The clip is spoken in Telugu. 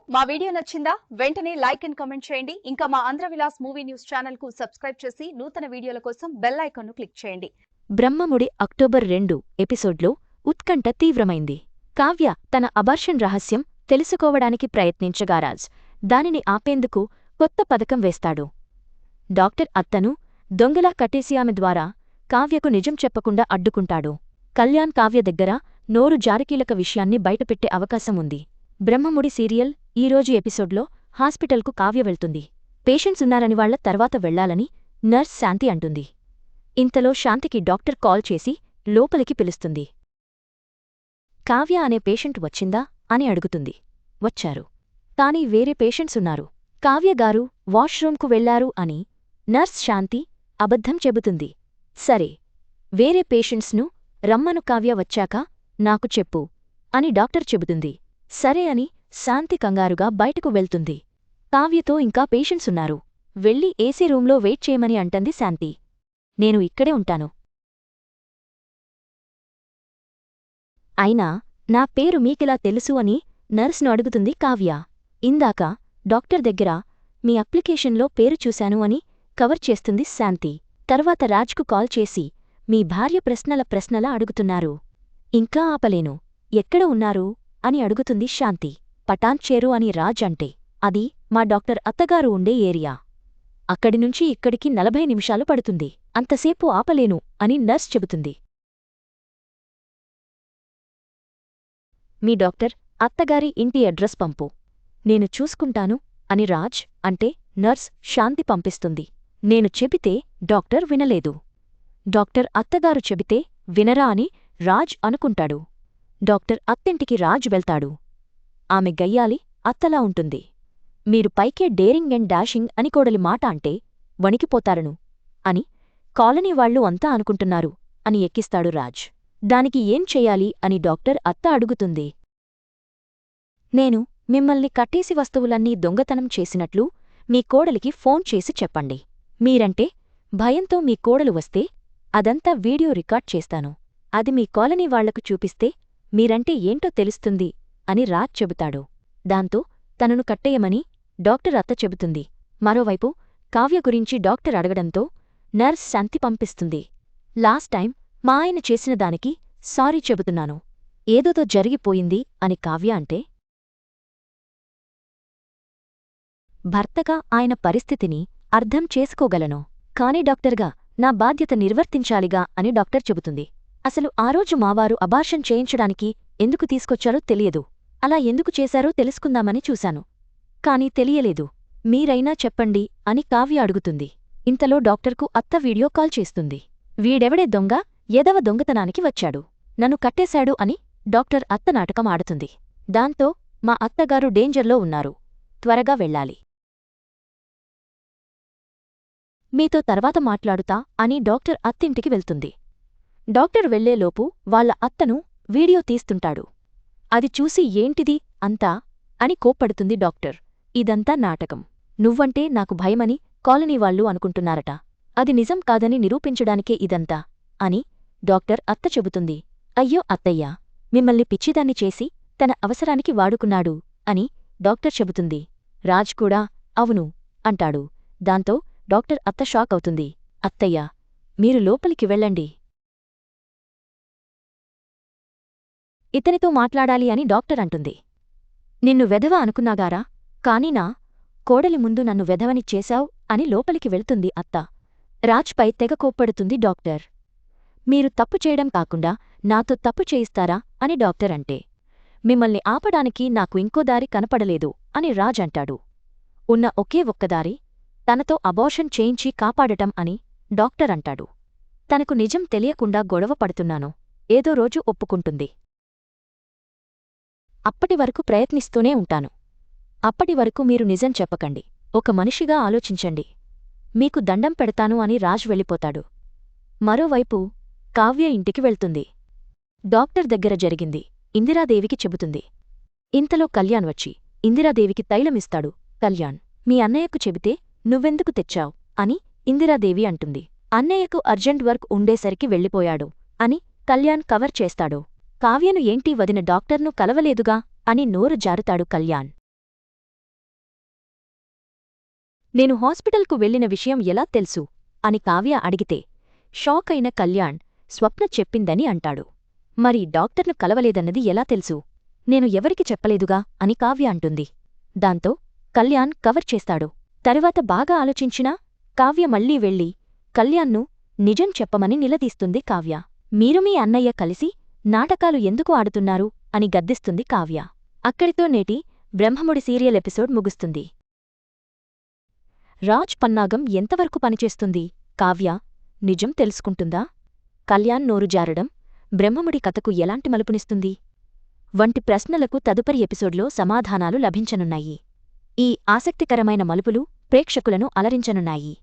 మా వీడియో నచ్చిందా? వెంటనే లైక్ అండ్ కామెంట్ చేయండి. ఇంకా మా Andhra Vilas movie news channel కు సబ్స్క్రైబ్ చేసి నూతన వీడియోల కోసం బెల్ ఐకాన్ ను క్లిక్ చేయండి. బ్రహ్మముడి అక్టోబర్ 2 ఎపిసోడ్లో ఉత్కంఠ తీవ్రమైంది. కావ్య తన అబార్షన్ రహస్యం తెలుసుకోవడానికి ప్రయత్నించగా రాజ్ దానిని ఆపేందుకు కొత్త పథకం వేస్తాడు. డాక్టర్ అత్తను దొంగలా కట్టేసి ఆమె ద్వారా కావ్యకు నిజం చెప్పకుండా అడ్డుకుంటాడు. కళ్యాణ్ కావ్య దగ్గర నోరు జారికీలక విషయాన్ని బయటపెట్టే అవకాశం ఉంది. బ్రహ్మముడి సీరియల్ ఈరోజు ఎపిసోడ్లో హాస్పిటల్కు కావ్య వెళ్తుంది. పేషెంట్స్ ఉన్నారని వాళ్ల తర్వాత వెళ్లాలని నర్స్ శాంతి అంటుంది. ఇంతలో శాంతికి డాక్టర్ కాల్ చేసి లోపలికి పిలుస్తుంది. కావ్య అనే పేషెంట్ వచ్చిందా అని అడుగుతుంది. వచ్చారు. కాని వేరే పేషెంట్స్ ఉన్నారు. కావ్యగారు వాష్రూంకు వెళ్లారు అని నర్స్ శాంతి అబద్ధం చెబుతుంది. సరే, వేరే పేషెంట్స్ను రమ్మను, కావ్య వచ్చాక నాకు చెప్పు అని డాక్టర్ చెబుతుంది. సరే అని శాంతి కంగారుగా బయటకు వెళ్తుంది. కావ్యతో ఇంకా పేషెంట్స్ ఉన్నారు. వెళ్ళి ఏసీ రూంలో వెయిట్ చేయమని అంటంది శాంతి. నేను ఇక్కడే ఉంటాను. అయినా నా పేరు మీకెలా తెలుసు అని నర్స్ను అడుగుతుంది కావ్య. ఇందాక డాక్టర్ దగ్గర మీ అప్లికేషన్లో పేరు చూశాను అని కవర్ చేస్తుంది శాంతి. తర్వాత రాజ్కు కాల్ చేసి మీ భార్య ప్రశ్నలా అడుగుతున్నారు. ఇంకా ఆపలేను. ఎక్కడ ఉన్నారు అని అడుగుతుంది శాంతి. పటాన్ చేరు అని రాజ్ అంటే అది మా డాక్టర్ అత్తగారు ఉండే ఏరియా. అక్కడినుంచి ఇక్కడికి 40 నిమిషాలు పడుతుంది. అంతసేపు ఆపలేను అని నర్స్ చెబుతుంది. మీ డాక్టర్ అత్తగారి ఇంటి అడ్రస్ పంపు, నేను చూసుకుంటాను అని రాజ్ అంటే నర్స్ శాంతి పంపిస్తుంది. నేను చెబితే డాక్టర్ వినలేదు. డాక్టర్ అత్తగారు చెబితే వినరా అని రాజ్ అనుకుంటాడు. డాక్టర్ అత్తింటికి రాజ్ వెళ్తాడు. ఆమె గయ్యాలి అత్తలా ఉంటుంది. మీరు పైకే డేరింగ్ అండ్ డాషింగ్ అని కోడలి మాట అంటే వణికిపోతారను అని కాలనీ వాళ్లు అంతా అనుకుంటున్నారు అని ఎక్కిస్తాడు రాజ్. దానికి ఏం చెయ్యాలి అని డాక్టర్ అత్త అడుగుతుంది. నేను మిమ్మల్ని కట్టేసి వస్తువులన్నీ దొంగతనం చేసినట్లు మీ కోడలికి ఫోన్ చేసి చెప్పండి. మీరంటే భయంతో మీ కోడలు వస్తే అదంతా వీడియో రికార్డ్ చేస్తాను. అది మీ కాలనీ వాళ్లకు చూపిస్తే మీరంటే ఏంటో తెలుస్తుంది అని రాజ్ చెబుతాడు. దాంతో తనను కట్టేయమని డాక్టర్ అత్త చెబుతుంది. మరోవైపు కావ్య గురించి డాక్టర్ అడగడంతో నర్స్ శాంతి పంపిస్తుంది. లాస్ట్ టైం మా ఆయన చేసిన దానికి సారీ చెబుతున్నాను. ఏదోతో జరిగిపోయింది అని కావ్య అంటే భర్తగా ఆయన పరిస్థితిని అర్థం చేసుకోగలను. కాని డాక్టర్గా నా బాధ్యత నిర్వర్తించాలిగా అని డాక్టర్ చెబుతుంది. అసలు ఆ రోజు మావారు అబార్షన్ చేయించడానికి ఎందుకు తీసుకొచ్చారో తెలియదు. అలా ఎందుకు చేశారో తెలుసుకుందామని చూశాను. కాని తెలియలేదు. మీరైనా చెప్పండి అని కావ్య అడుగుతుంది. ఇంతలో డాక్టర్కు అత్త వీడియో కాల్ చేస్తుంది. వీడెవడే దొంగ, ఎదవ దొంగతనానికి వచ్చాడు, నన్ను కట్టేశాడు అని డాక్టర్ అత్త నాటకం ఆడుతుంది. దాంతో మా అత్తగారు డేంజర్లో ఉన్నారు, త్వరగా వెళ్ళాలి, మీతో తర్వాత మాట్లాడుతా అని డాక్టర్ అత్తింటికి వెళ్తుంది. డాక్టర్ వెళ్లేలోపు వాళ్ల అత్తను వీడియో తీస్తుంటాడు. అది చూసి ఏంటిది అంతా అని కోప్పడుతుంది డాక్టర్. ఇదంతా నాటకం. నువ్వంటే నాకు భయమని కాలనీవాళ్లు అనుకుంటున్నారట. అది నిజం కాదని నిరూపించడానికే ఇదంతా అని డాక్టర్ అత్త చెబుతుంది. అయ్యో అత్తయ్యా, మిమ్మల్ని పిచ్చిదాన్ని చేసి తన అవసరానికి వాడుకున్నాడు అని డాక్టర్ చెబుతుంది. రాజ్ కూడా అవును అంటాడు. దాంతో డాక్టర్ అత్త షాక్ అవుతుంది. అత్తయ్యా, మీరు లోపలికి వెళ్ళండి, ఇతనితో మాట్లాడాలి అని డాక్టర్ అంటుంది. నిన్ను వెధవ అనుకున్నాగారా, కాని నా కోడలి ముందు నన్ను వెధవని చేశావ్ అని లోపలికి వెళ్తుంది అత్త. రాజ్పై తెగ కోప్పడుతుంది డాక్టర్. మీరు తప్పు చేయడం కాకుండా నాతో తప్పు చేయిస్తారా అని డాక్టర్ అంటే మిమ్మల్ని ఆపడానికి నాకు ఇంకో దారి కనపడలేదు అని రాజ్ అంటాడు. ఉన్న ఒకే ఒక్కదారి తనతో అబార్షన్ చేయించి కాపాడటం అని డాక్టర్ అంటాడు. తనకు నిజం తెలియకుండా గొడవ పడుతున్నాను, ఏదో రోజు ఒప్పుకుంటుంది. అప్పటి వరకు ప్రయత్నిస్తూనే ఉంటాను. అప్పటి వరకు మీరు నిజం చెప్పకండి, ఒక మనిషిగా ఆలోచించండి, మీకు దండం పెడతాను అని రాజ్ వెళ్ళిపోతాడు. మరోవైపు కావ్య ఇంటికి వెళ్తుంది. డాక్టర్ దగ్గర జరిగింది ఇందిరాదేవికి చెబుతుంది. ఇంతలో కళ్యాణ్ వచ్చి ఇందిరాదేవికి తైలమిస్తాడు. కళ్యాణ్, మీ అన్నయ్యకు చెబితే నువ్వెందుకు తెచ్చావ్ అని ఇందిరాదేవి అంటుంది. అన్నయ్యకు అర్జెంట్ వర్క్ ఉండేసరికి వెళ్ళిపోయాడు అని కళ్యాణ్ కవర్ చేస్తాడు. కావ్యను ఏంటి వదిన డాక్టర్ను కలవలేదుగా అని నోరు జారుతాడు కళ్యాణ్. నేను హాస్పిటల్కు వెళ్లిన విషయం ఎలా తెలుసు అని కావ్య అడిగితే షాక్ అయిన కళ్యాణ్ స్వప్న చెప్పిందని అంటాడు. మరి డాక్టర్ను కలవలేదన్నది ఎలా తెలుసు? నేను ఎవరికి చెప్పలేదుగా అని కావ్య అంటుంది. దాంతో కళ్యాణ్ కవర్ చేస్తాడు. తరువాత బాగా ఆలోచించినా కావ్య మళ్లీ వెళ్ళి కళ్యాణ్ను నిజం చెప్పమని నిలదీస్తుంది కావ్య. మీరు మీ అన్నయ్య కలిసి నాటకాలు ఎందుకు ఆడుతున్నారు అని గద్దిస్తుంది కావ్య. అక్కడితో నేటి బ్రహ్మముడి సీరియల్ ఎపిసోడ్ ముగుస్తుంది. రాజ్ పన్నాగం ఎంతవరకు పనిచేస్తుంది? కావ్య నిజం తెలుసుకుంటుందా? కళ్యాణ్ నోరు జారడం బ్రహ్మముడి కథకు ఎలాంటి మలుపునిస్తుంది వంటి ప్రశ్నలకు తదుపరి ఎపిసోడ్లో సమాధానాలు లభించనున్నాయి. ఈ ఆసక్తికరమైన మలుపులు ప్రేక్షకులను అలరించనున్నాయి.